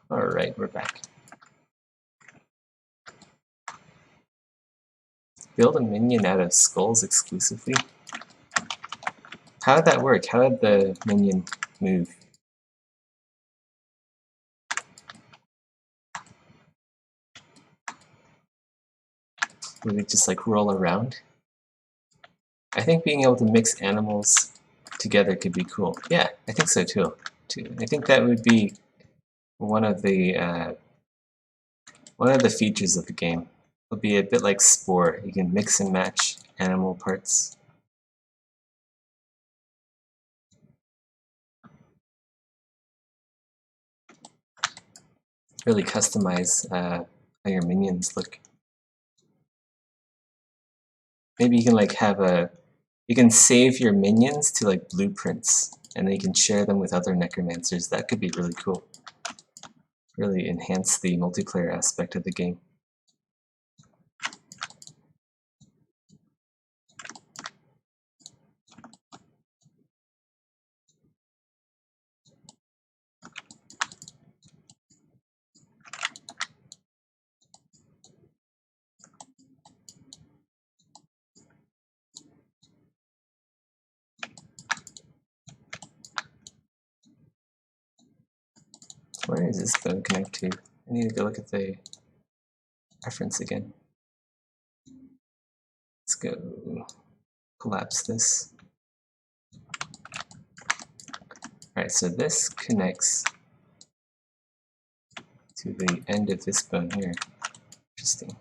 Alright, we're back. Build a minion out of skulls exclusively? How did that work? How did the minion move? Would it just like roll around? I think being able to mix animals together could be cool. Yeah, I think so too. I think that would be one of the features of the game. It'll be a bit like Spore. You can mix and match animal parts. Really customize how your minions look. Maybe you can like have you can save your minions to like blueprints, and then you can share them with other necromancers. That could be really cool. Really enhance the multiplayer aspect of the game. Where is this bone connect to? I need to go look at the reference again. Let's go collapse this. Alright, so this connects to the end of this bone here. Interesting.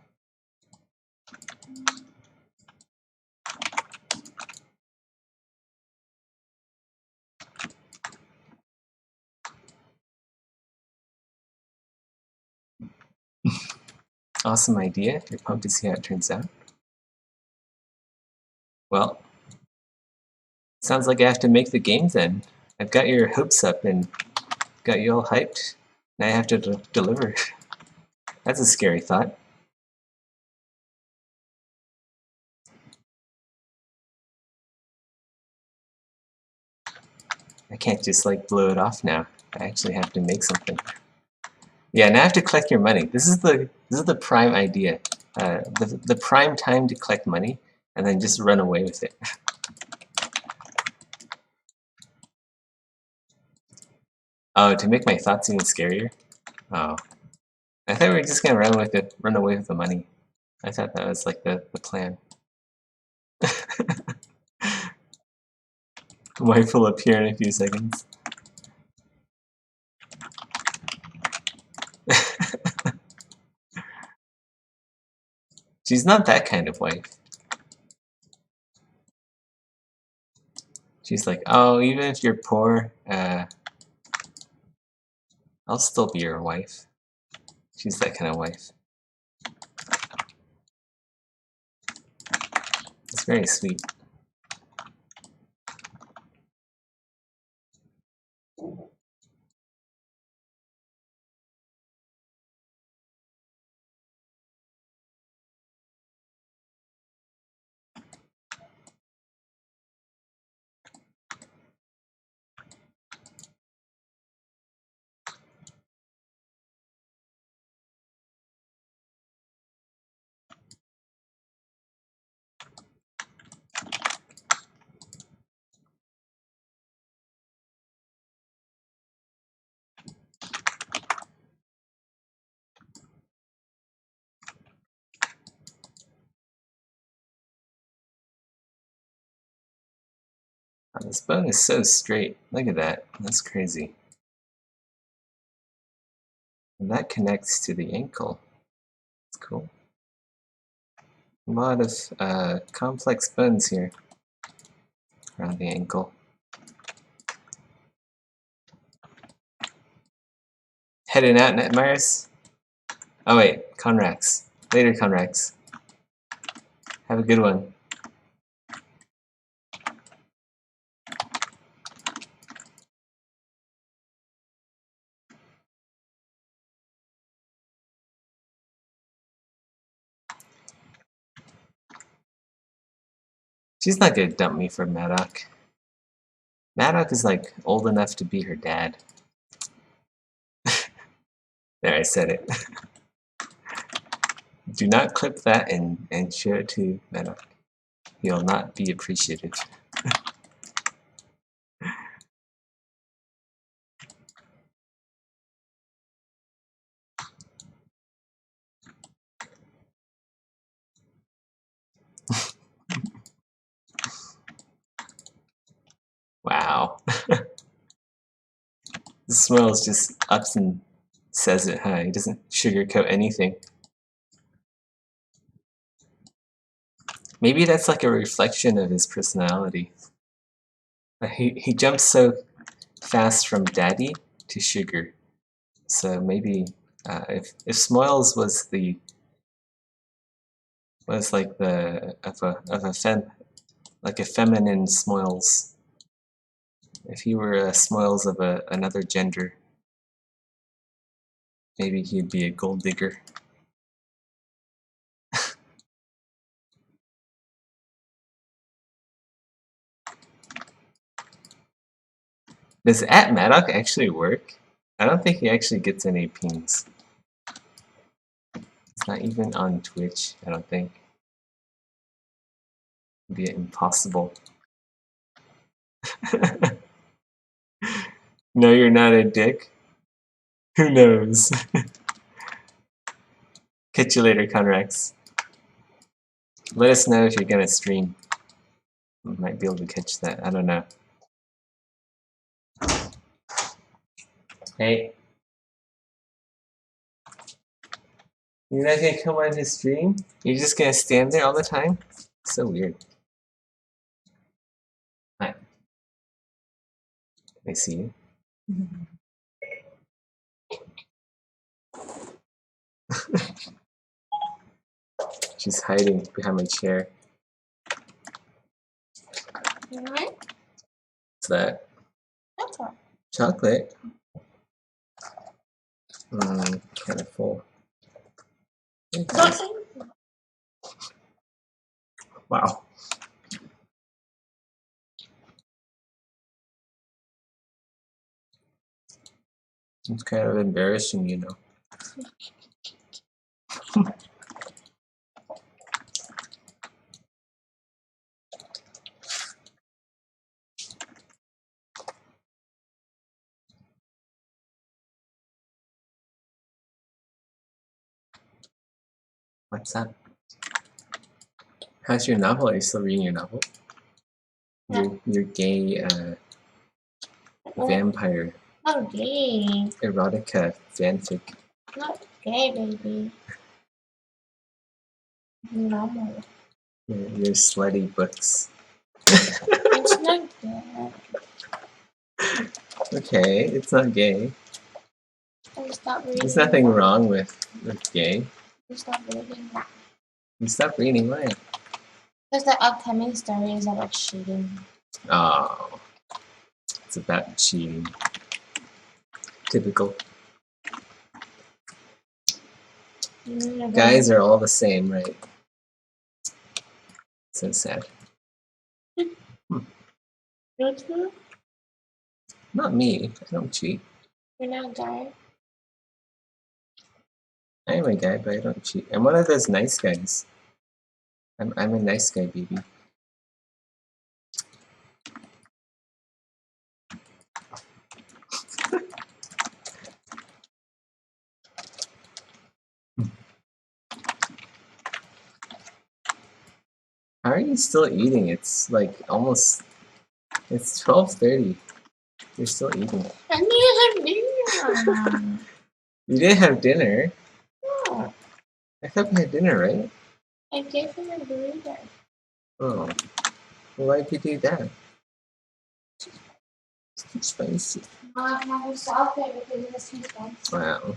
Awesome idea. You're pumped to see how it turns out. Well, sounds like I have to make the game then. I've got your hopes up and got you all hyped. Now I have to deliver. That's a scary thought. I can't just like blow it off now. I actually have to make something. Yeah, now I have to collect your money. This is the prime idea. The prime time to collect money and then just run away with it. Oh, to make my thoughts even scarier? Oh. I thought we were just gonna run away with the money. I thought that was like the plan. Wife will appear in a few seconds. She's not that kind of wife. She's like, oh, even if you're poor, I'll still be your wife. She's that kind of wife. It's very sweet. Oh, this bone is so straight. Look at that. That's crazy. And that connects to the ankle. That's cool. A lot of complex bones here around the ankle. Heading out, Netmires? Oh wait, Conrax. Later, Conrax. Have a good one. She's not gonna dump me for Maddock. Maddock is like old enough to be her dad. There, I said it. Do not clip that and share it to Meta. He'll not be appreciated. Wow. Smells just ups and says it, huh? He doesn't sugarcoat anything. Maybe that's like a reflection of his personality. He jumps so fast from daddy to sugar. So maybe if Smoils was like a feminine Smoils, if he were a Smoils of another gender, maybe he'd be a gold digger. Does @Maddock actually work? I don't think he actually gets any pings. It's not even on Twitch, I don't think. It'd be impossible. No, you're not a dick. Who knows? Catch you later, Conrex. Let us know if you're gonna stream. We might be able to catch that. I don't know. Hey. You're not gonna come on his stream? You're just gonna stand there all the time? So weird. Hi. Can I see you? She's hiding behind my chair. What's that? Chocolate? Kind of full. Wow. It's kind of embarrassing, you know. What's that? How's your novel? Are you still reading your novel? Yeah. Your gay vampire. Not gay. Erotica fanfic. Not gay, baby. Normal. Your slutty books. It's not gay. Okay, it's not gay. Stop reading. There's nothing wrong with gay. Stop reading that. You stop reading what? Because the upcoming story is about cheating. Oh. It's about cheating. Typical. Guys are all the same, right? So sad. You too? Not me. I don't cheat. You're not a guy? I am a guy, but I don't cheat. I'm one of those nice guys. I'm a nice guy, baby. How are you still eating? It's like almost. It's 12:30. You're still eating. I need to have dinner. You didn't have dinner. No. I thought we had dinner, right? I gave him a burrito. Oh. Well, why'd you do that? It's too spicy. I have a soft because it was too spicy. Wow.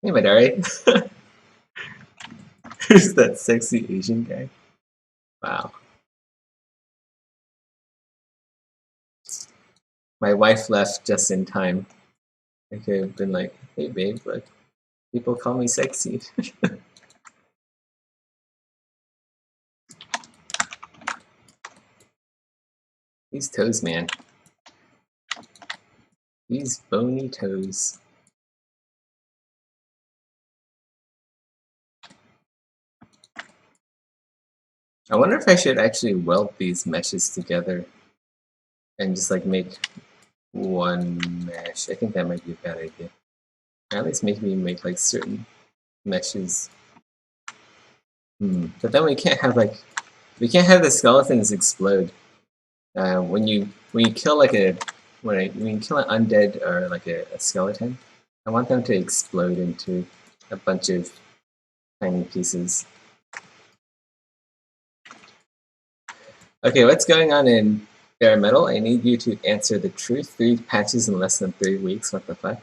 Hey, Madari. Who's that sexy Asian guy? Wow. My wife left just in time. I could have been like, hey babe, look, people call me sexy. These toes, man. These bony toes. I wonder if I should actually weld these meshes together and just like make one mesh. I think that might be a bad idea. Or at least make me make like certain meshes. But then we can't have the skeletons explode. When you kill like when you kill an undead or like a skeleton, I want them to explode into a bunch of tiny pieces. Okay, what's going on in bare metal? I need you to answer the truth. 3 patches in less than 3 weeks. What the fuck?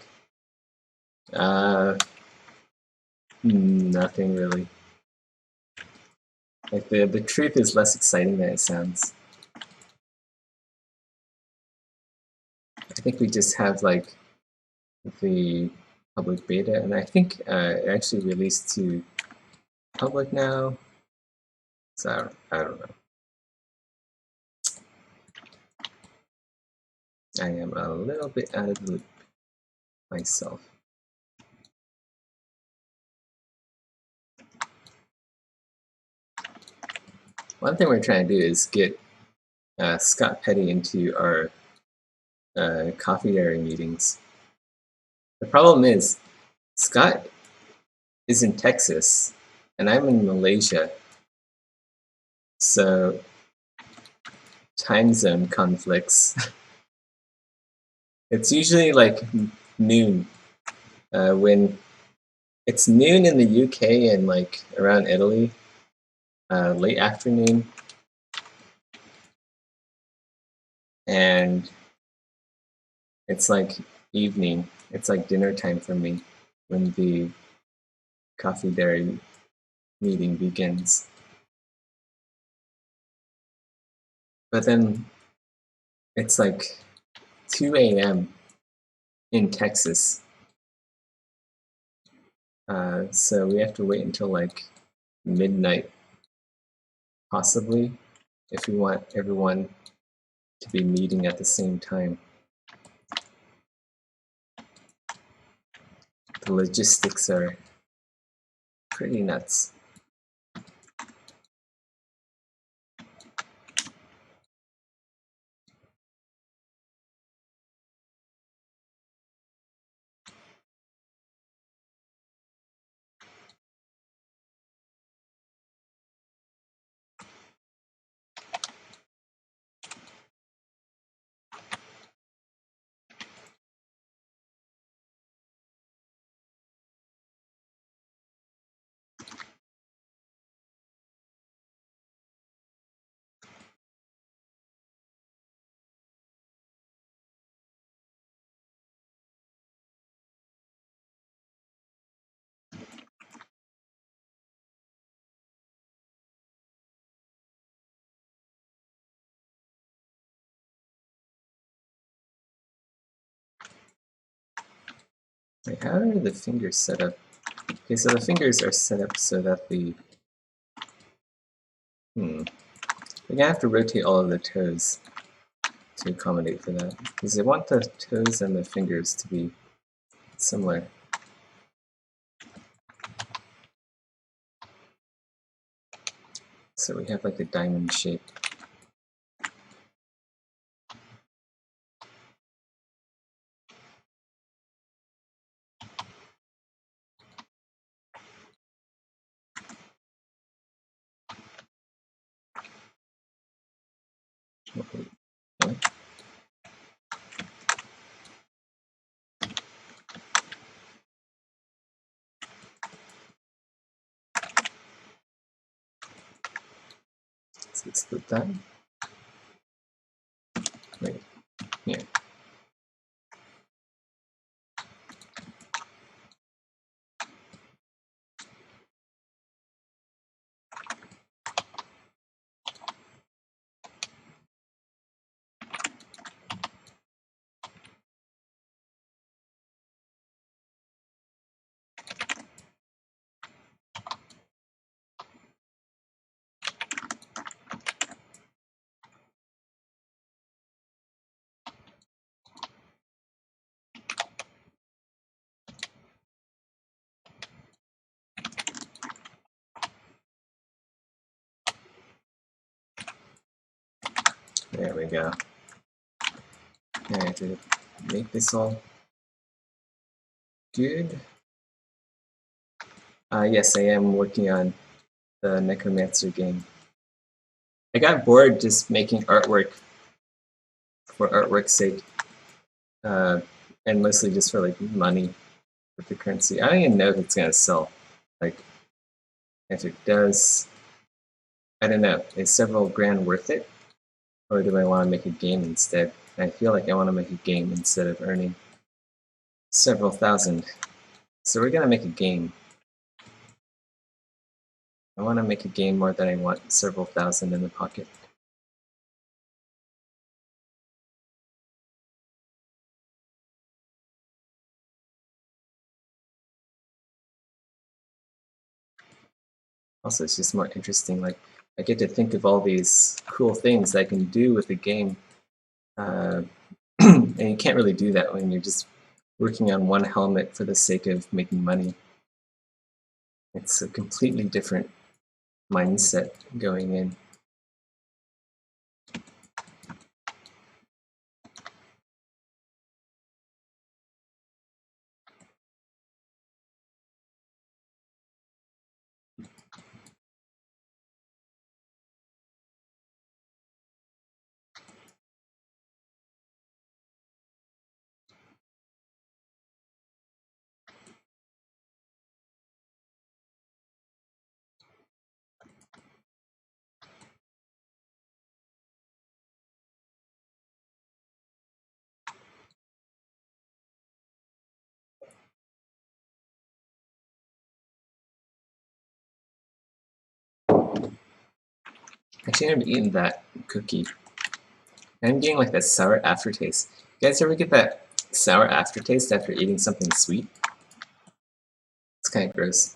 Nothing really. Like the truth is less exciting than it sounds. I think we just have like the public beta, and I think it actually released to public now. So I don't know. I am a little bit out of the loop myself. One thing we're trying to do is get Scott Petty into our coffee dairy meetings. The problem is, Scott is in Texas, and I'm in Malaysia, so time zone conflicts. It's usually like noon. When it's noon in the UK and like around Italy, late afternoon, and it's like evening. It's like dinner time for me when the coffee dairy meeting begins. But then it's like 2 a.m. in Texas. So we have to wait until like midnight, possibly, if we want everyone to be meeting at the same time. The logistics are pretty nuts. Wait, how are the fingers set up? Okay, so the fingers are set up so that the... We're gonna have to rotate all of the toes to accommodate for that, because I want the toes and the fingers to be similar. So we have like a diamond shape. Okay. Let's split that. Wait, here. There we go. I have to make this all good. Yes, I am working on the Necromancer game. I got bored just making artwork for artwork's sake, and mostly just for like money with the currency. I don't even know if it's gonna sell. Like, if it does, I don't know. Is several grand worth it, or do I want to make a game instead? I feel like I want to make a game instead of earning several thousand. So we're gonna make a game. I want to make a game more than I want several thousand in the pocket. Also, it's just more interesting. Like, I get to think of all these cool things I can do with the game. And you can't really do that when you're just working on one helmet for the sake of making money. It's a completely different mindset going in. Actually, I've eaten that cookie. I'm getting like that sour aftertaste. You guys ever get that sour aftertaste after eating something sweet? It's kind of gross.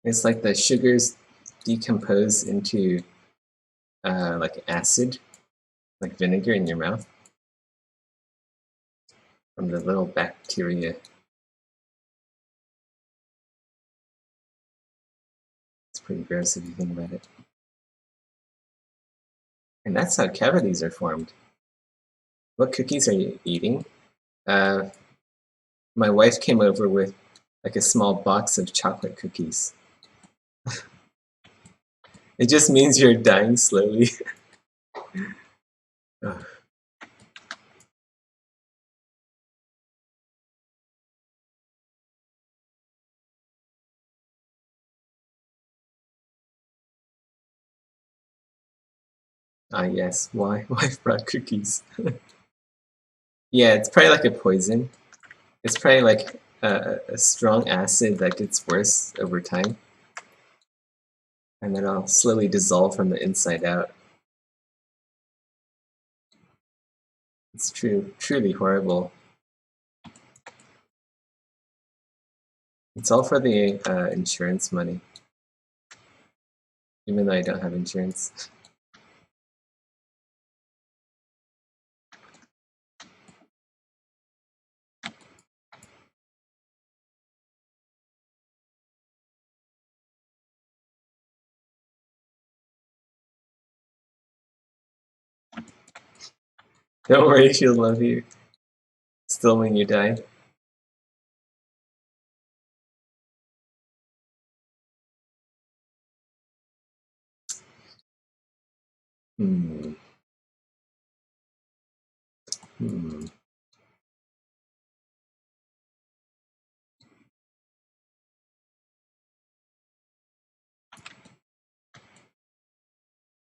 It's like the sugars decompose into like acid, like vinegar in your mouth from the little bacteria. It's pretty gross if you think about it. And that's how cavities are formed. What cookies are you eating? Uh, my wife came over with like a small box of chocolate cookies. It just means you're dying slowly. Ugh. Yes, why? Wife brought cookies. Yeah, it's probably like a poison. It's probably like a strong acid that gets worse over time. And then it'll slowly dissolve from the inside out. It's truly horrible. It's all for the insurance money, even though I don't have insurance. Don't worry, she'll love you. Still when you die. Hmm. Hmm.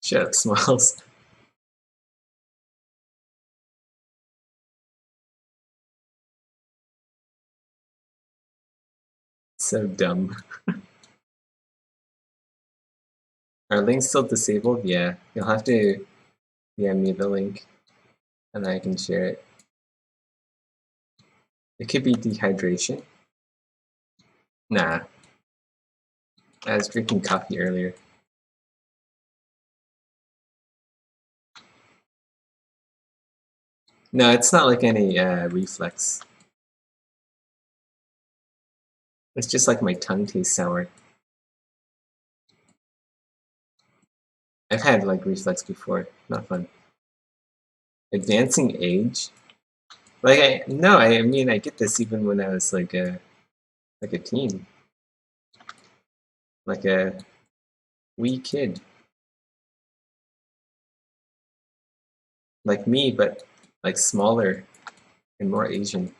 Shut up, Smiles. So dumb. Are links still disabled? Yeah. You'll have to DM me the link, and I can share it. It could be dehydration. Nah. I was drinking coffee earlier. No, it's not like any reflex. It's just like my tongue tastes sour. I've had like reflux before. Not fun. Advancing age? Like I mean I get this even when I was like a teen. Like a wee kid. Like me, but like smaller and more Asian.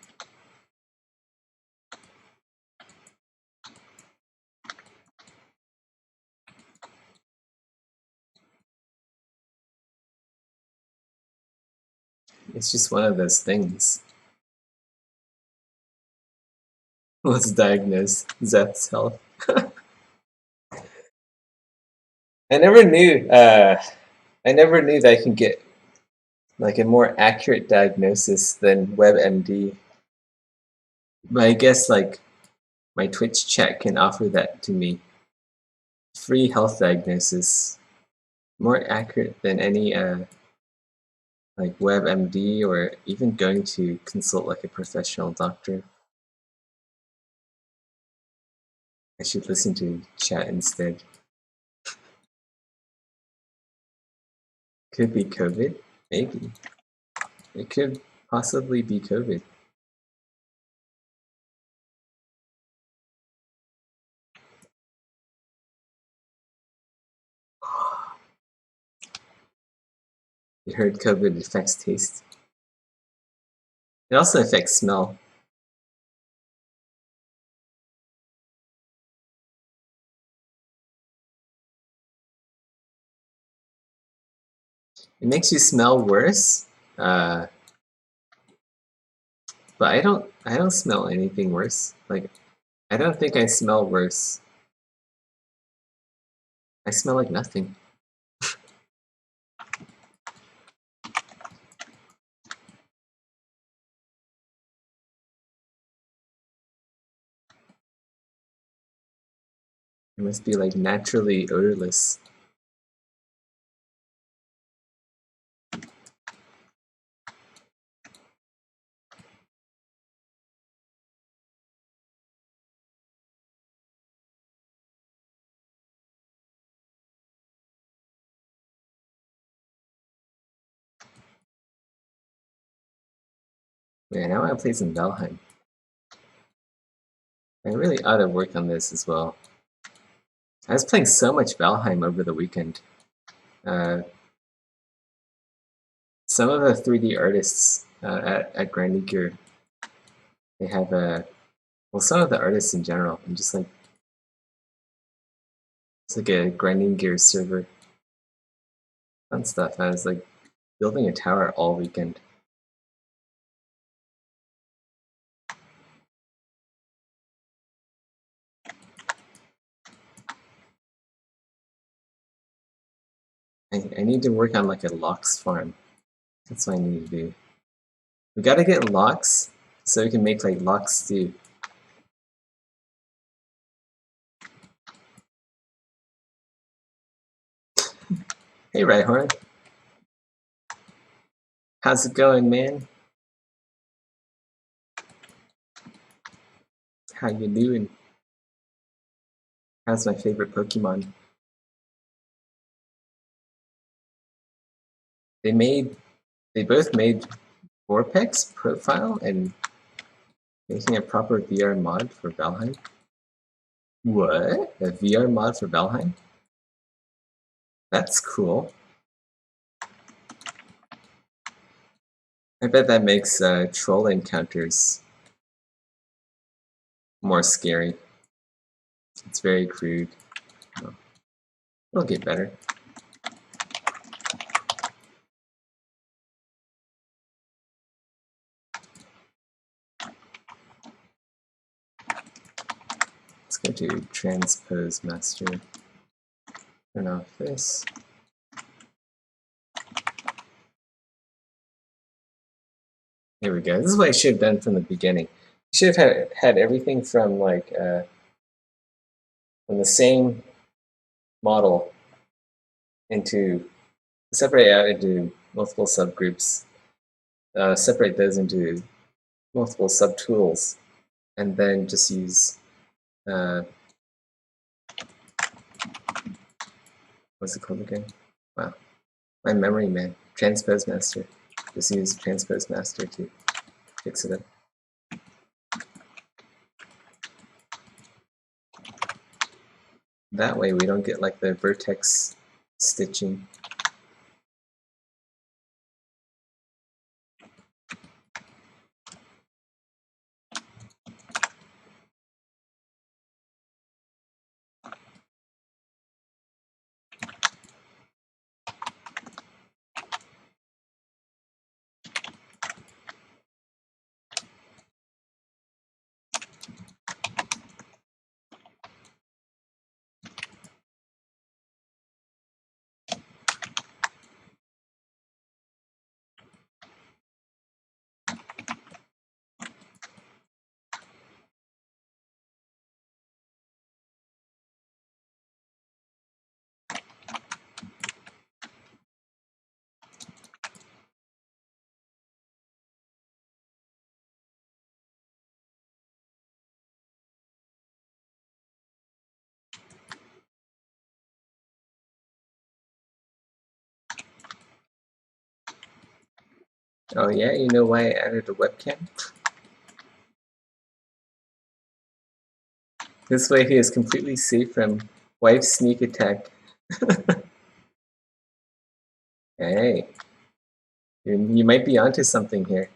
It's just one of those things. Let's diagnose Zeth's health. I never knew that I can get like a more accurate diagnosis than WebMD. But I guess like my Twitch chat can offer that to me. Free health diagnosis. More accurate than any like WebMD or even going to consult like a professional doctor. I should listen to chat instead. Could be COVID, maybe. It could possibly be COVID. You heard COVID affects taste. It also affects smell. It makes you smell worse, but I don't smell anything worse. Like I don't think I smell worse. I smell like nothing. It must be like naturally odorless. Man, I want to play some Valheim. I really ought to work on this as well. I was playing so much Valheim over the weekend. Some of the 3D artists at Grinding Gear, they have well, some of the artists in general, and just like it's like a Grinding Gear server. Fun stuff. I was like building a tower all weekend. I need to work on like a lox farm. That's what I need to do. We gotta get lox so we can make like lox stew. Hey Rhyhorn. How's it going, man? How you doing? How's my favorite Pokemon? They both made Vorpex profile and making a proper VR mod for Valheim. What? A VR mod for Valheim? That's cool. I bet that makes troll encounters more scary. It's very crude. Oh, it'll get better. Let's go to transpose master. Turn off this. Here we go. This is what I should have done from the beginning. I should have had everything from like from the same model into separate out into multiple subgroups. Separate those into multiple subtools, and then just use what's it called again? Wow, my memory man. Transpose master. Just use transpose master to fix it up. That way we don't get like the vertex stitching. Oh yeah, you know why I added a webcam? This way he is completely safe from wife's sneak attack. Hey, you might be onto something here.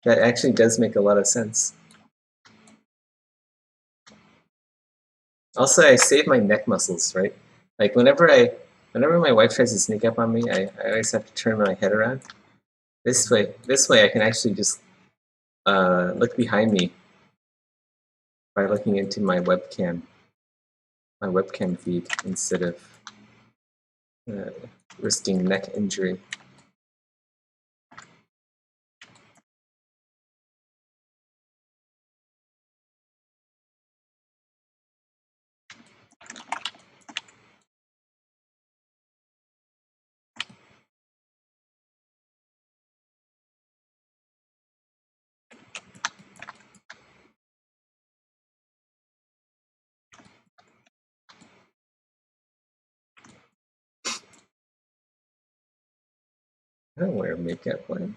That actually does make a lot of sense. Also, I save my neck muscles, right? Like whenever my wife tries to sneak up on me, I always have to turn my head around. This way I can actually just look behind me by looking into my webcam feed instead of uh, risking neck injury. I don't wear makeup when.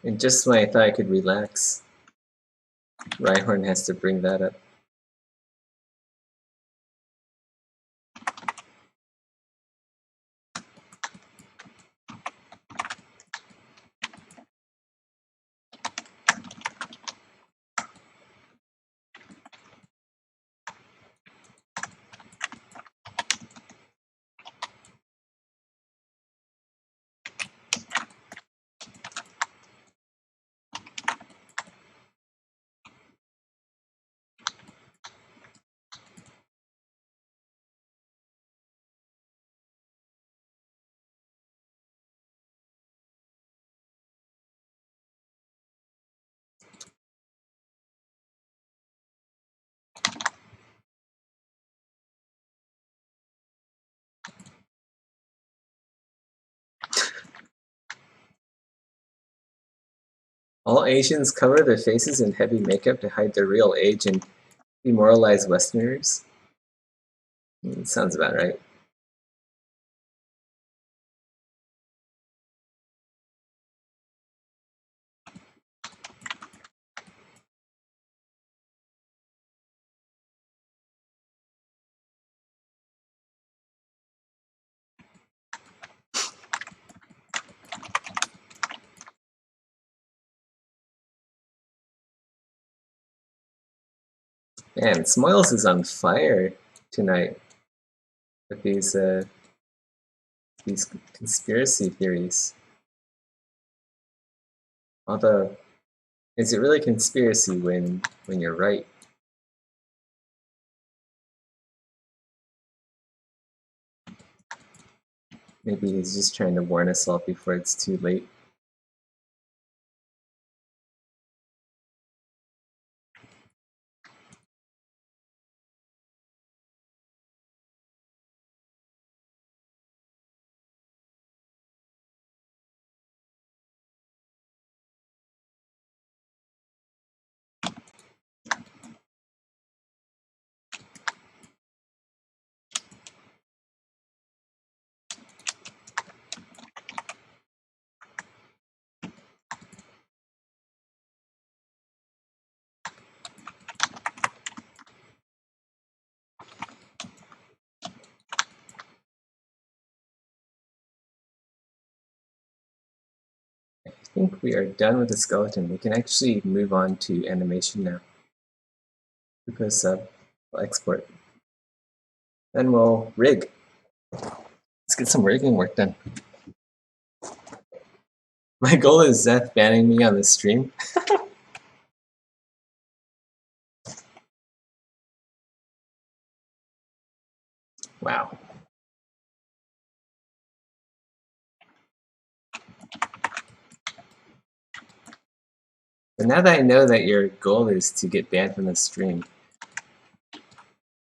And just when I thought I could relax, Rhyhorn has to bring that up. All Asians cover their faces in heavy makeup to hide their real age and demoralize Westerners. Sounds about right. Man, Smiles is on fire tonight with these conspiracy theories. Although, is it really conspiracy when you're right? Maybe he's just trying to warn us all before it's too late. think we are done with the skeleton. We can actually move on to animation now. Because we'll export. Then we'll rig. Let's get some rigging work done. My goal is Zeth banning me on the stream. Wow. But now that I know that your goal is to get banned from the stream,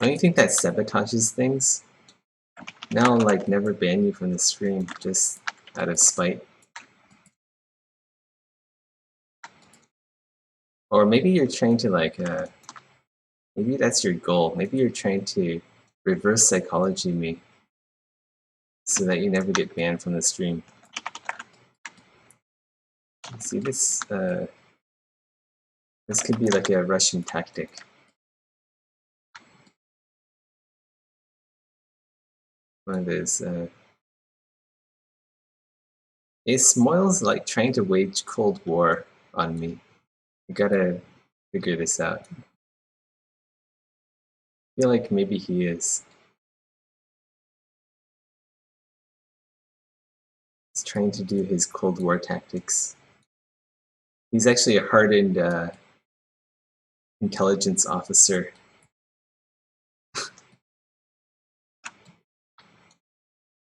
don't you think that sabotages things? Now I'll like never ban you from the stream, just out of spite. Or maybe you're trying to like, maybe that's your goal. Maybe you're trying to reverse psychology me so that you never get banned from the stream. See this, this could be like a Russian tactic. One of those, is Smoils like trying to wage Cold War on me? I gotta figure this out. I feel like maybe he is. He's trying to do his Cold War tactics. He's actually a hardened intelligence officer.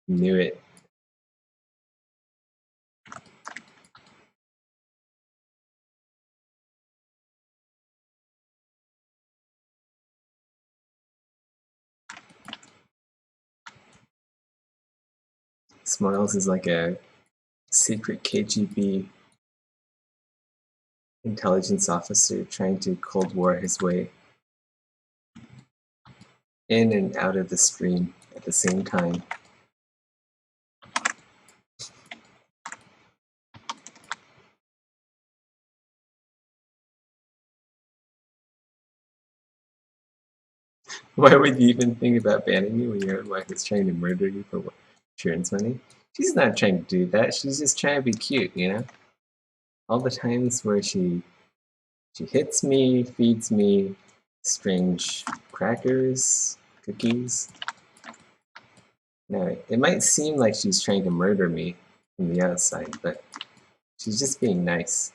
Knew it. Smiles is like a secret KGB intelligence officer trying to Cold War his way in and out of the stream at the same time. Why would you even think about banning me when your wife is trying to murder you for insurance money? She's not trying to do that. She's just trying to be cute, you know? All the times where she hits me, feeds me strange crackers, cookies. No, it might seem like she's trying to murder me from the outside, but she's just being nice.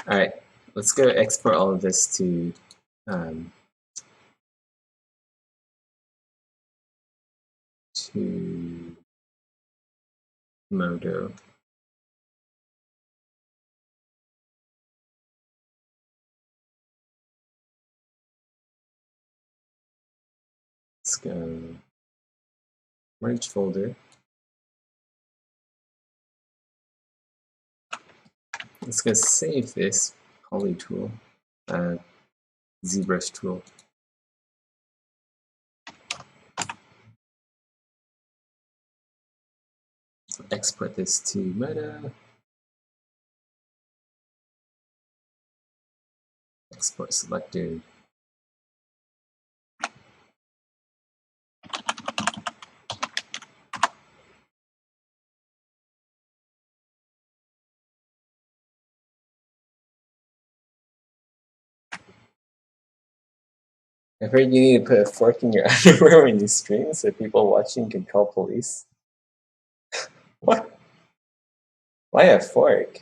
All right, let's go export all of this to Modo. Let's go merge folder. Let's go save this poly tool, ZBrush tool. Export this to Modo. Export selected. I've heard you need to put a fork in your underwear when you stream so people watching can call police. What? Why a fork?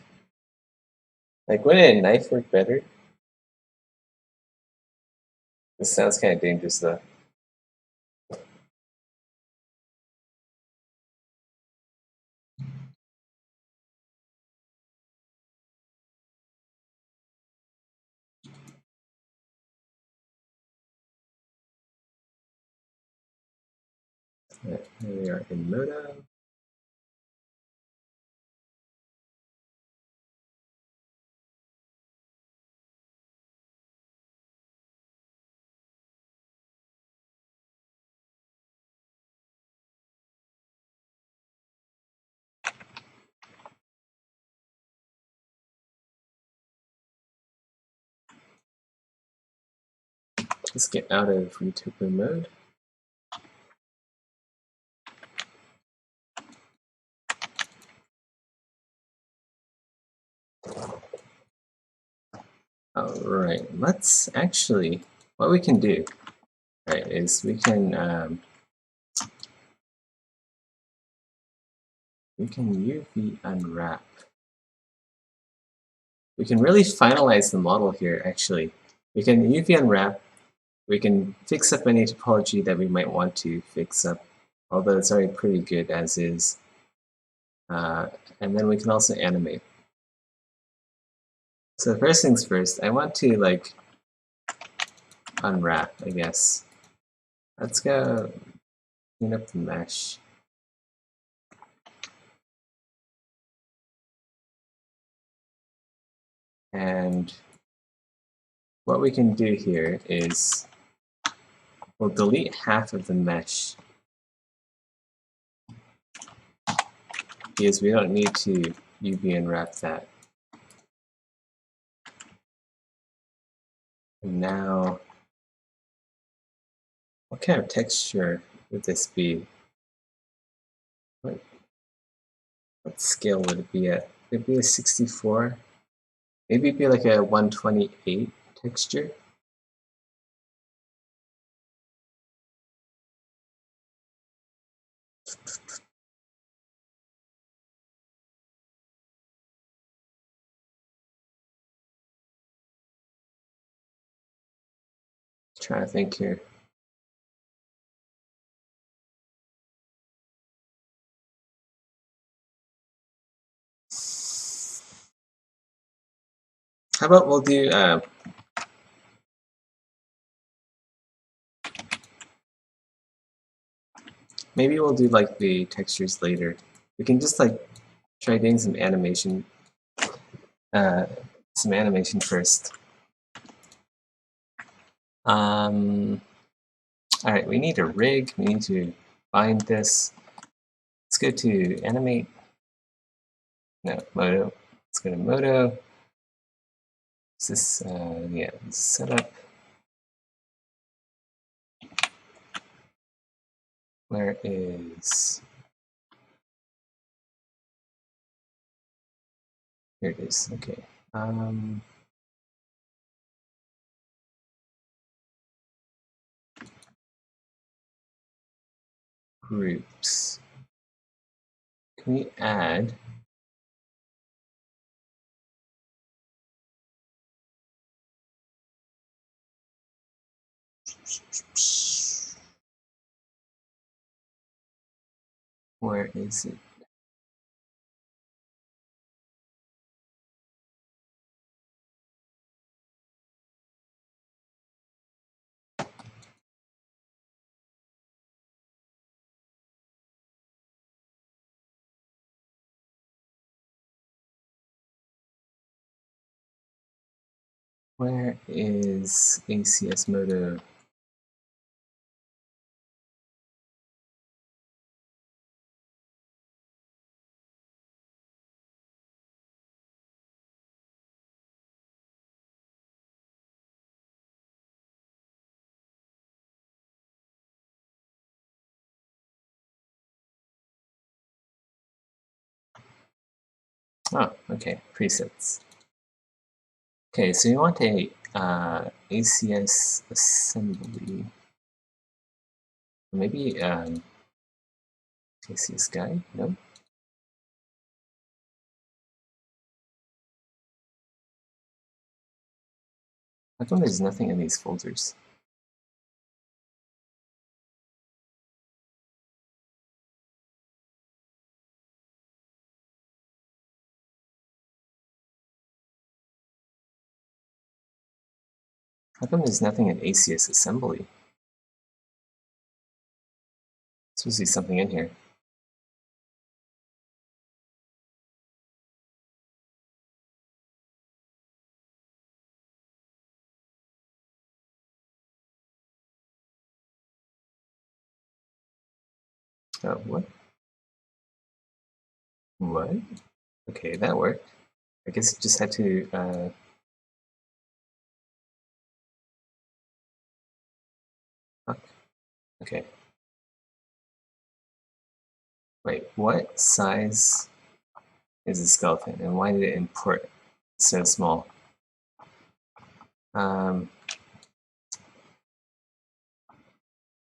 Like, wouldn't a knife work better? This sounds kind of dangerous though. Right, here we are in Moto. Let's get out of Returbo mode. Alright, let's actually, what we can do, right, is we can UV unwrap. We can really finalize the model here, actually. We can UV unwrap, we can fix up any topology that we might want to fix up, although it's already pretty good as is. And then we can also animate. So first things first, I want to like unwrap, I guess. Let's go clean up the mesh. And what we can do here is we'll delete half of the mesh because we don't need to UV unwrap that. And now, what kind of texture would this be? What scale would it be at? Would it be a 64? Maybe it'd be like a 128 texture? Trying to think here. How about we'll do maybe we'll do like the textures later. We can just like try doing some animation first. Alright, we need a rig. We need to bind this. Let's go to animate. No, Moto. Let's go to Moto. Is this, yeah, setup. Where is, here it is, okay. Groups. Can we add where is it? Where is ACS Moto? Oh, okay, presets. Okay, so you want a ACS assembly. Maybe ACS guide? No? How come there's nothing in these folders? How come there's nothing in ACS assembly? supposed to be something in here. Oh, what? What? Okay, that worked. I guess you just had to, fuck. Okay. Wait, what size is the skeleton, and why did it import so small?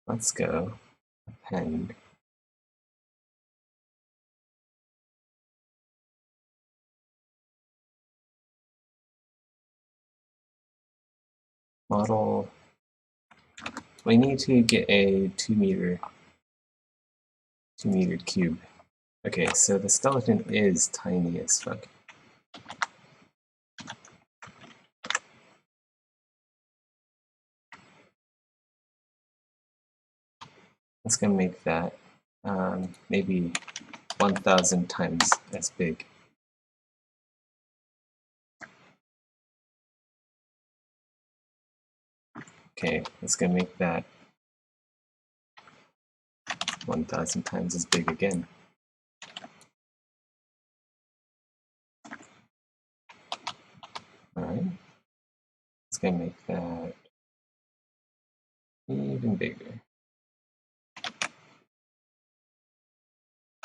Let's go append. Model. We need to get a 2 meter cube. Okay, so the skeleton is tiny as fuck. Let's go make that maybe 1,000 times as big. Okay, let's go make that 1,000 times as big again. Alright, let's go make that even bigger.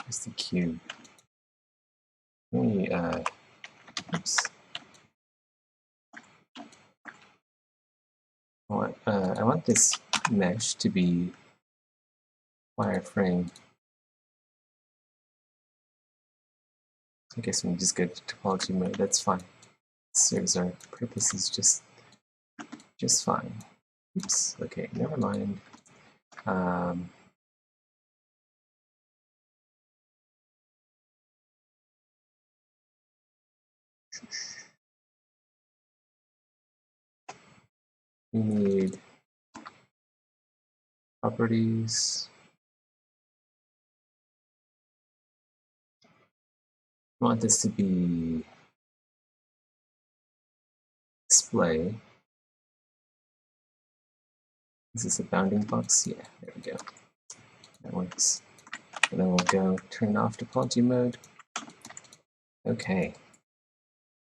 Where's the cube? Let me, oops. I want this mesh to be wireframe. I guess we can just go to topology mode, that's fine. Serves our purposes just fine. Oops, okay, never mind. We need properties. I want this to be display. Is this a bounding box? Yeah, there we go. That works. And then we'll go turn off topology mode. Okay.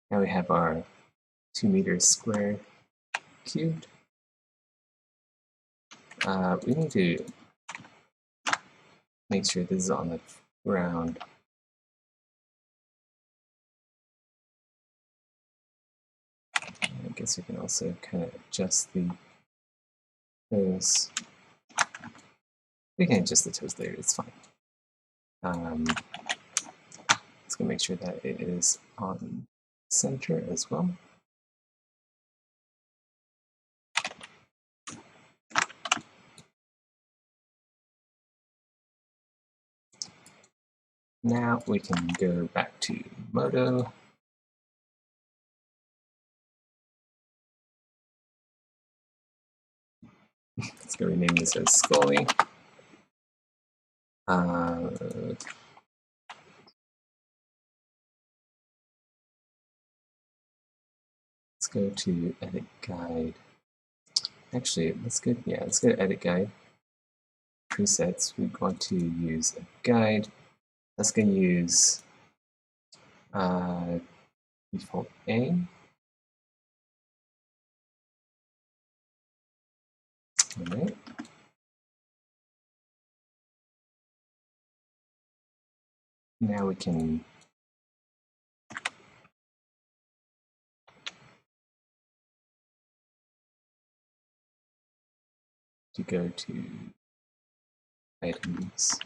Now we have our 2 meters square cubed. We need to make sure this is on the ground. I guess we can also kind of adjust the toes. We can adjust the toes later, it's fine. Let's go make sure that it is on center as well. Now we can go back to Modo. Let's go rename this as Scully. Let's go to Edit Guide. Actually, let's go to Edit Guide. Presets, we want to use a guide. Let's go use default A. Alright. Now we can go to items.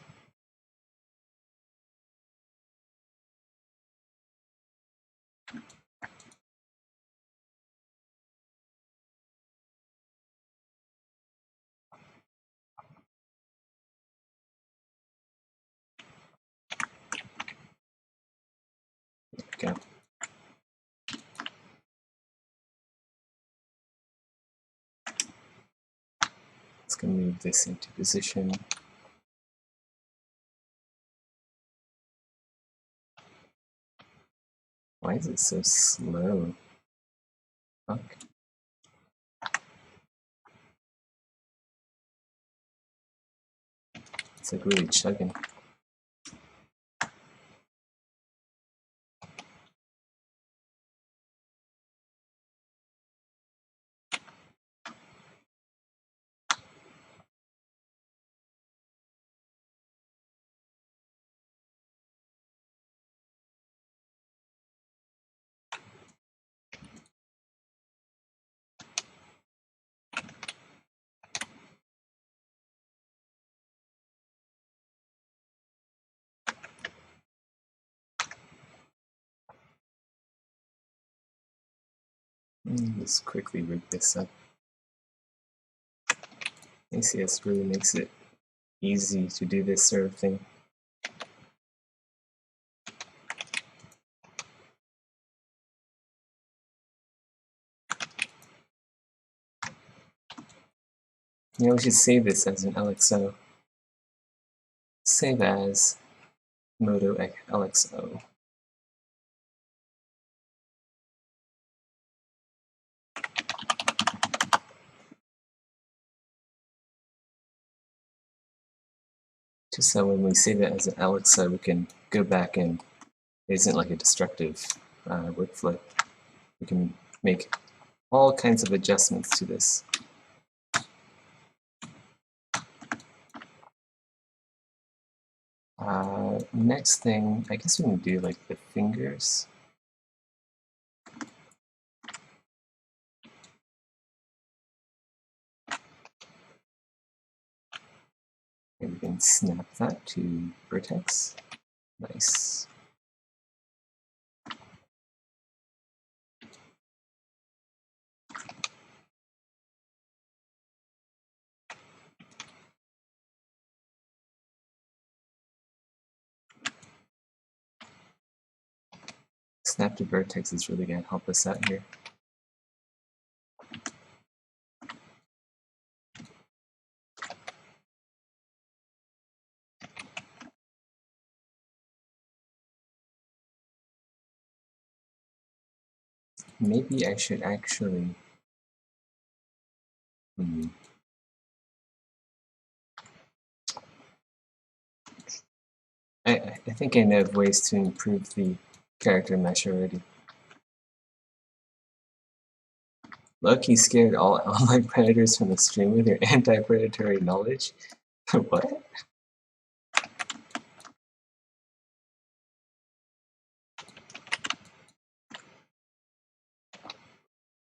There we go. Let's go move this into position. Why is it so slow? Fuck. It's like really chugging. Just quickly rig this up. ACS really makes it easy to do this sort of thing. You know, we should save this as an LXO. Save as Moto LXO. Just so when we save it as an LXO, we can go back and it isn't like a destructive workflow. We can make all kinds of adjustments to this. Next thing, I guess we can do like the fingers. And we can snap that to vertex. Nice. Snap to vertex is really going to help us out here. Maybe I should actually... I think I know of ways to improve the character mesh already. Loki scared all online predators from the stream with your anti-predatory knowledge? What?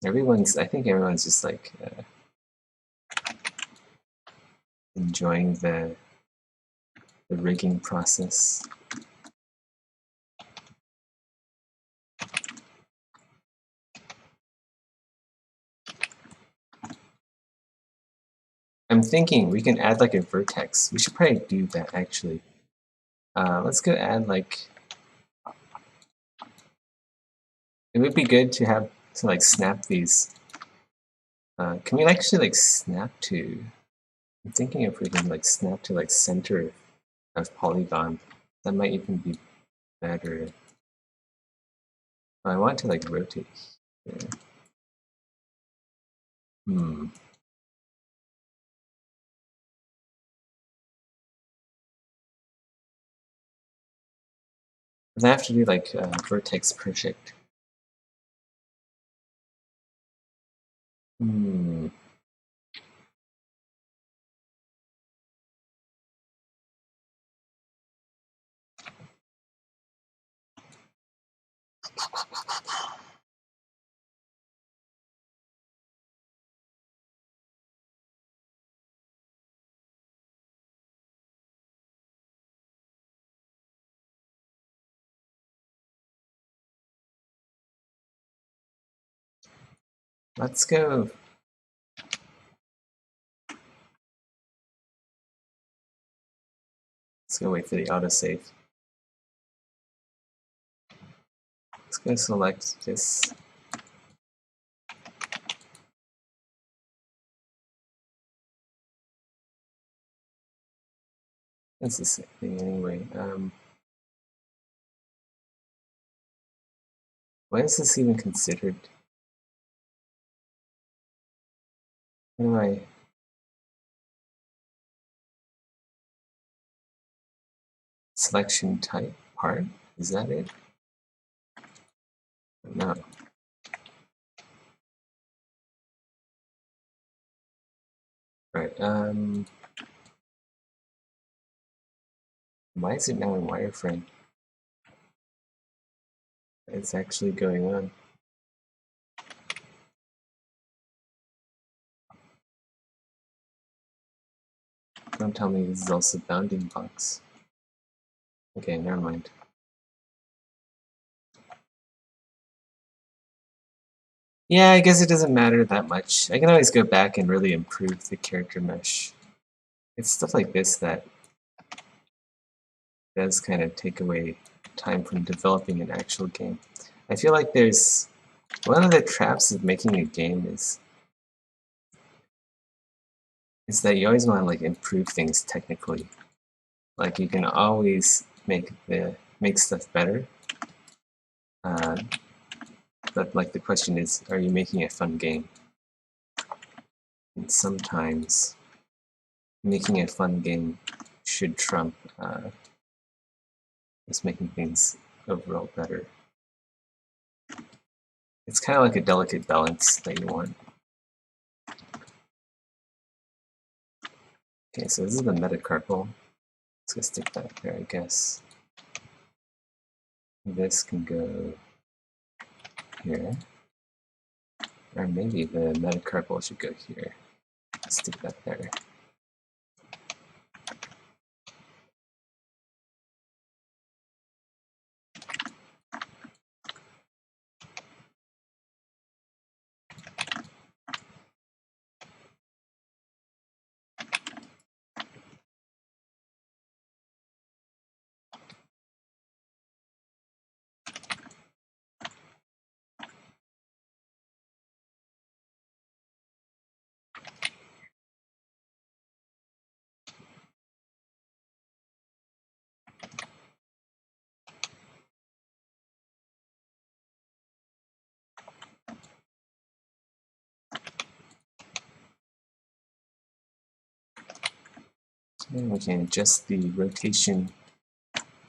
I think everyone's just like enjoying the rigging process. I'm thinking we can add like a vertex. We should probably do that actually. Let's go add like... It would be good to have to like snap these. Can we actually like snap to... I'm thinking if we can like snap to like center of polygon. That might even be better. I want to like rotate here. I have to do like vertex project. Let's go. Let's go wait for the autosave. Let's go select this. That's the same thing anyway. Why is this even considered? What do I... Selection type part? Is that it? No. Right, why is it now in wireframe? It's actually going on. Don't tell me this is also bounding box. Okay, never mind. Yeah, I guess it doesn't matter that much. I can always go back and really improve the character mesh. It's stuff like this that does kind of take away time from developing an actual game. I feel like there's one of the traps of making a game is that you always want to like improve things technically. Like you can always make stuff better. But like the question is, are you making a fun game? And sometimes making a fun game should trump just making things overall better. It's kind of like a delicate balance that you want. Okay, so this is the metacarpal. Let's go stick that there, I guess. This can go here. Or maybe the metacarpal should go here. Stick that there. And we can adjust the rotation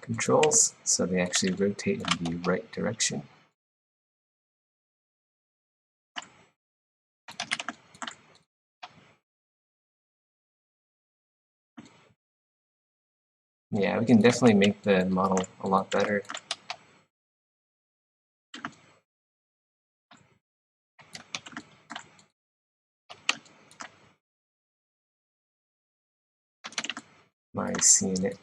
controls so they actually rotate in the right direction. Yeah, we can definitely make the model a lot better. By seeing it.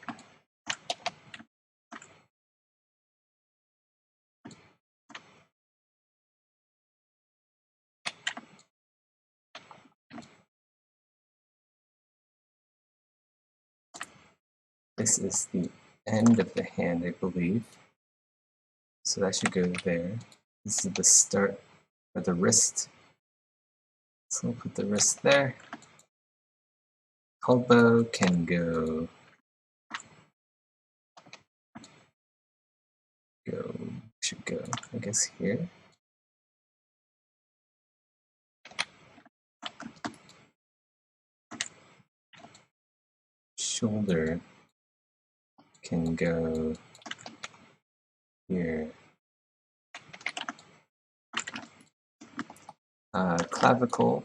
This is the end of the hand, I believe. So that should go there. This is the start of the wrist. So we'll put the wrist there. Elbow can go should go, I guess, here. Shoulder can go here. Clavicle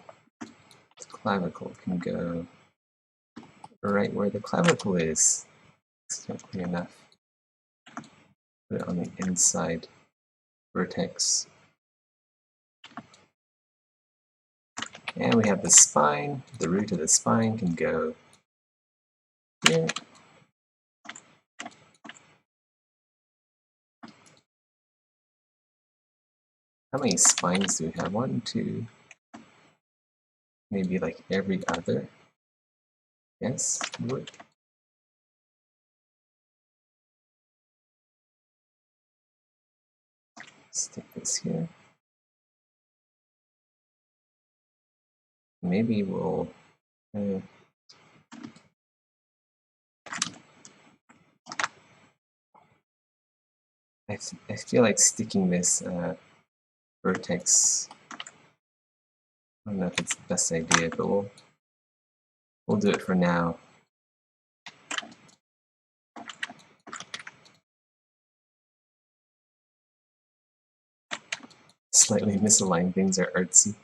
can go right where the clavicle is. It's not clear enough. Put it on the inside vertex. And we have the spine. The root of the spine can go here. How many spines do we have? 1, 2, maybe like every other. Yes, would. Stick this here. Maybe we'll I feel like sticking this vertex. I don't know if it's the best idea, but we'll do it for now. Slightly misaligned things are artsy.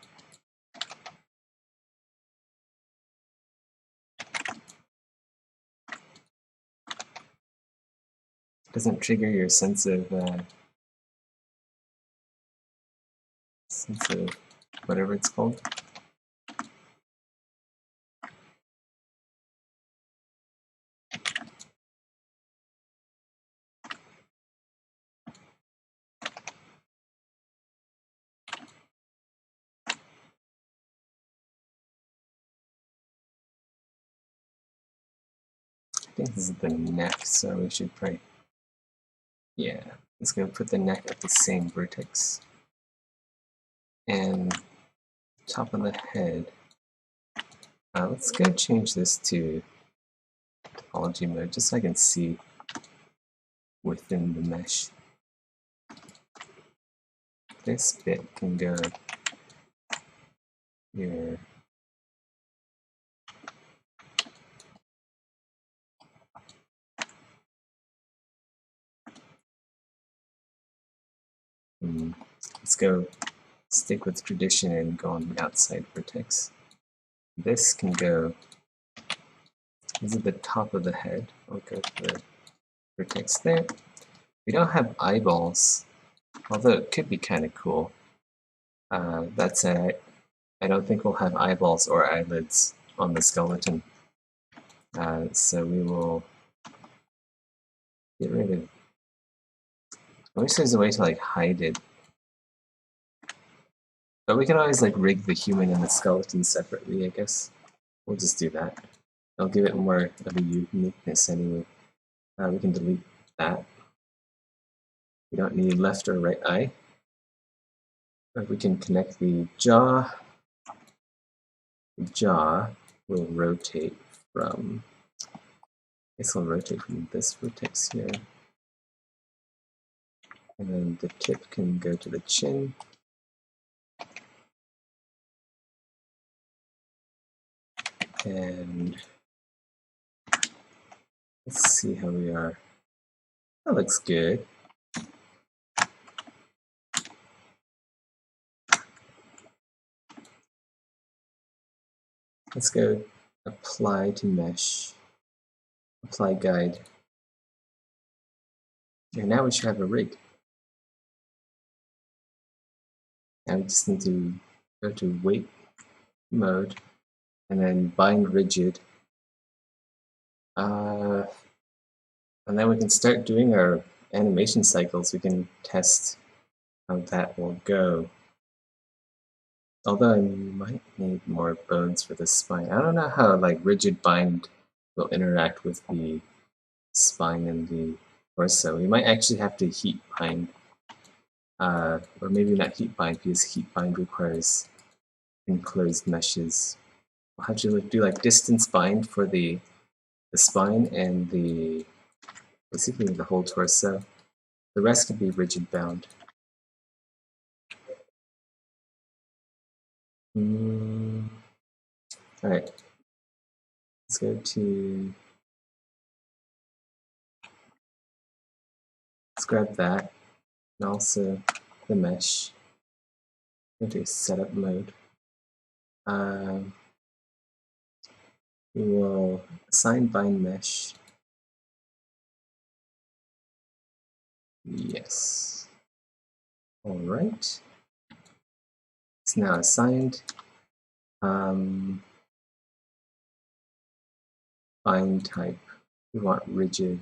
Doesn't trigger your sense of whatever it's called. I think this is the neck, so we should probably, yeah, let's go put the neck at the same vertex. And top of the head, let's go change this to topology mode, just so I can see within the mesh. This bit can go here. Let's go stick with tradition and go on the outside vertex. This can go, this is the top of the head. I'll go to the vertex there. We don't have eyeballs, although it could be kind of cool. That said, I don't think we'll have eyeballs or eyelids on the skeleton. So we will get rid of, I wish there's a way to like hide it. But we can always like rig the human and the skeleton separately, I guess. We'll just do that. I'll give it more of a uniqueness anyway. We can delete that. We don't need left or right eye. But we can connect the jaw. The jaw will rotate from, I guess we'll rotate from this vertex here. And then the tip can go to the chin. And let's see how we are. That looks good. Let's go apply to mesh, apply guide. And now we should have a rig. Now we just need to go to weight mode and then bind rigid. And then we can start doing our animation cycles. We can test how that will go. Although I might need more bones for the spine. I don't know how like rigid bind will interact with the spine and the torso. We might actually have to heat bind. Or maybe not heat bind, because heat bind requires enclosed meshes. We'll have to do like distance bind for the spine and the basically the whole torso. The rest can be rigid bound. Alright. Let's go to, let's grab that and also the mesh. Go to setup mode. We will assign bind mesh. Yes. Alright. It's now assigned. Bind type. We want rigid.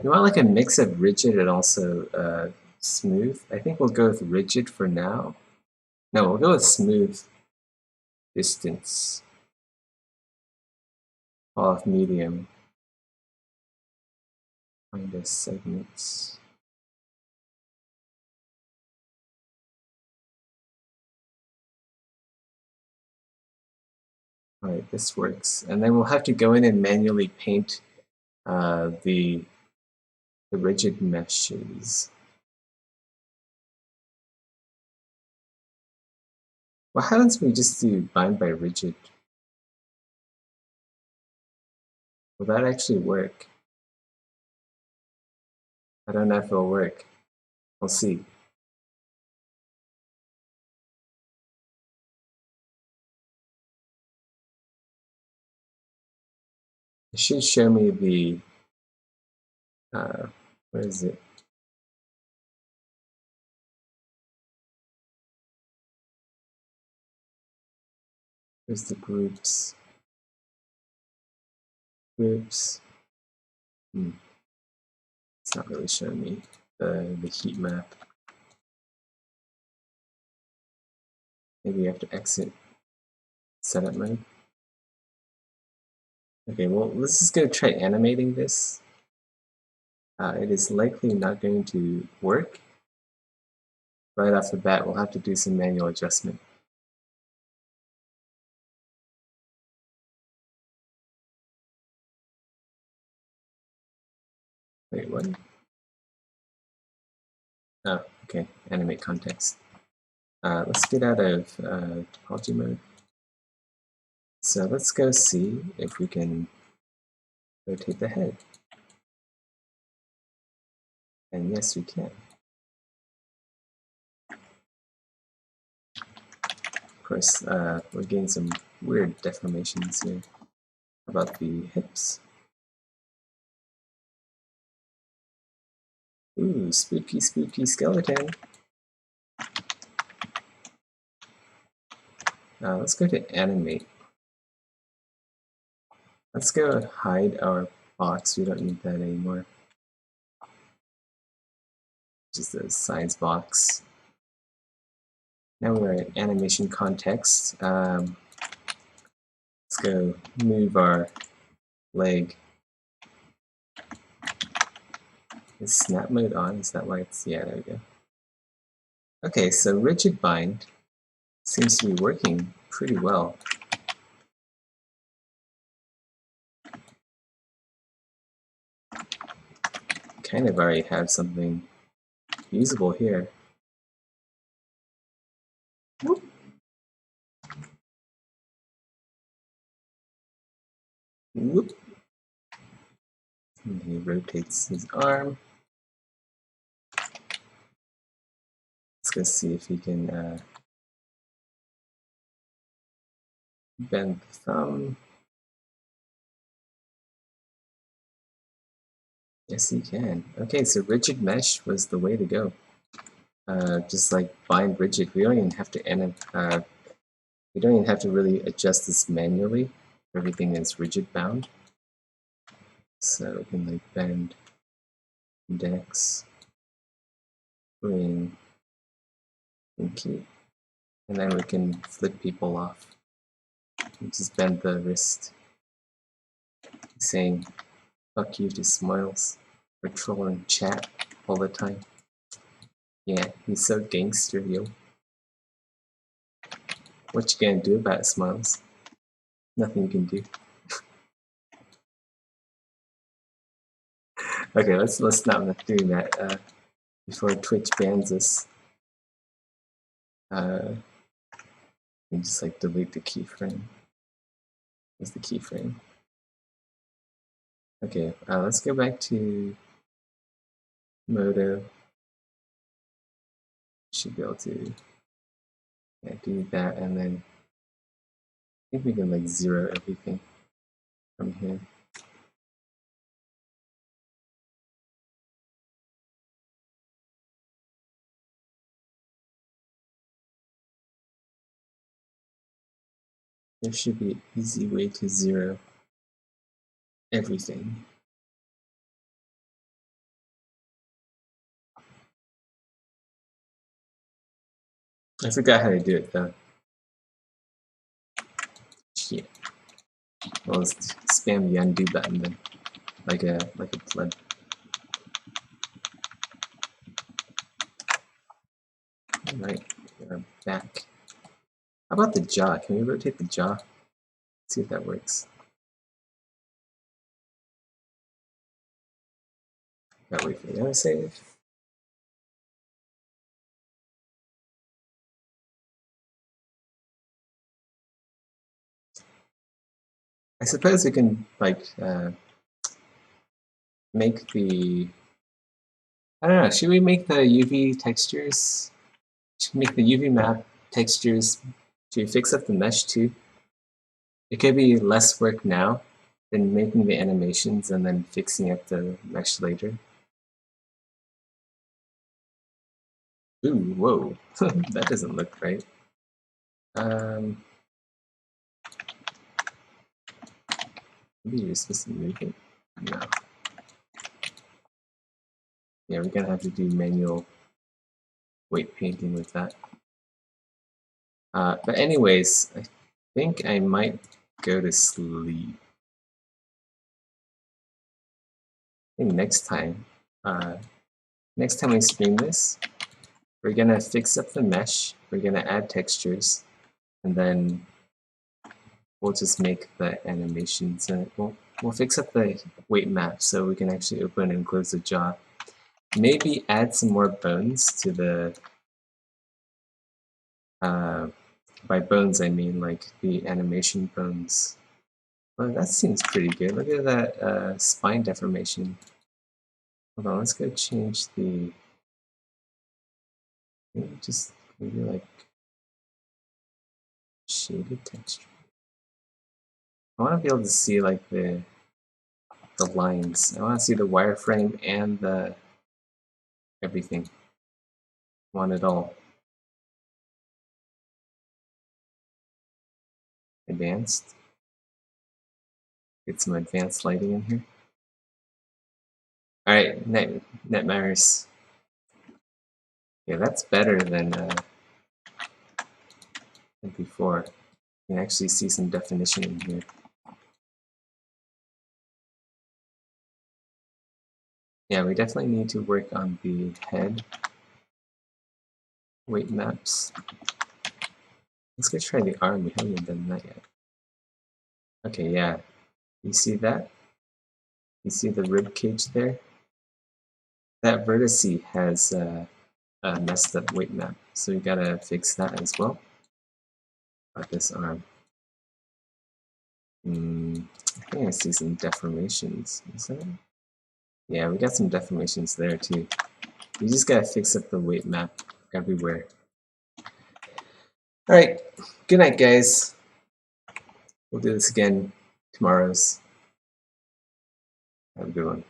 We want like a mix of rigid and also smooth. I think we'll go with rigid for now. No, we'll go with smooth distance. Off medium. Find the segments. Alright, this works. And then we'll have to go in and manually paint the the rigid meshes. What happens when we just do bind by rigid? Will that actually work? I don't know if it'll work. We'll see. It should show me the, where is it? Where's the groups? Groups. It's not really showing me the heat map. Maybe you have to exit setup mode. Okay, well, let's just go try animating this. It is likely not going to work. Right off the bat, we'll have to do some manual adjustment. Wait, what? Oh, okay, animate context. Let's get out of topology mode. So let's go see if we can rotate the head. And yes, we can. Of course, we're getting some weird deformations here. How about the hips? Ooh, spooky, spooky skeleton. Let's go to animate. Let's go hide our box. We don't need that anymore. Just a science box. Now we're at animation context. Let's go move our leg. Is snap mode on? Is that why it's, yeah, there we go. Okay, so rigid bind seems to be working pretty well. Kind of already have something usable here. Whoop. Whoop. And he rotates his arm. Let's go see if he can bend the thumb. Yes, he can. Okay, so rigid mesh was the way to go. Just like bind rigid, we don't even have to we don't even have to really adjust this manually. Everything is rigid bound. So we can like bend index, ring, pinky, and then we can flip people off. We just bend the wrist, saying fuck you to Smiles for trolling chat all the time. Yeah, he's so gangster, yo. What you gonna do about it, Smiles? Nothing you can do. Okay, let's not do that before Twitch bans us. And just like delete the keyframe. There's the keyframe. Okay, let's go back to Modo. Should be able to do that, and then I think we can like zero everything from here. There should be an easy way to zero everything. I forgot how to do it though. Shit. Well, let's spam the undo button then, like a flood. Alright, we're back. How about the jaw? Can we rotate the jaw? Let's see if that works. Gotta wait for the autosave. I suppose we can like make the, I don't know, should we make the UV textures? Should we make the UV map textures? Should we fix up the mesh too? It could be less work now than making the animations and then fixing up the mesh later. Ooh, whoa, that doesn't look right. Maybe you're supposed to move it? No. Yeah, we're gonna have to do manual weight painting with that. But anyways, I think I might go to sleep. I think next time we stream this, we're gonna fix up the mesh, we're gonna add textures, and then we'll just make the animations, and we'll fix up the weight map so we can actually open and close the jaw. Maybe add some more bones to the, by bones I mean like the animation bones. Well, that seems pretty good. Look at that spine deformation. Hold on, let's go change the, maybe like shaded texture. I want to be able to see like the lines. I want to see the wireframe and the everything. I want it all. Advanced. Get some advanced lighting in here. All right, Netmirrors. Yeah, that's better than before. You can actually see some definition in here. Yeah, we definitely need to work on the head weight maps. Let's go try the arm. We haven't done that yet. Okay, yeah. You see that? You see the rib cage there? That vertice has a messed up weight map, so we gotta fix that as well. About this arm. I think I see some deformations. Is that it? Yeah, we got some deformations there too. You just gotta fix up the weight map everywhere. Alright, good night guys. We'll do this again tomorrow's. Have a good one.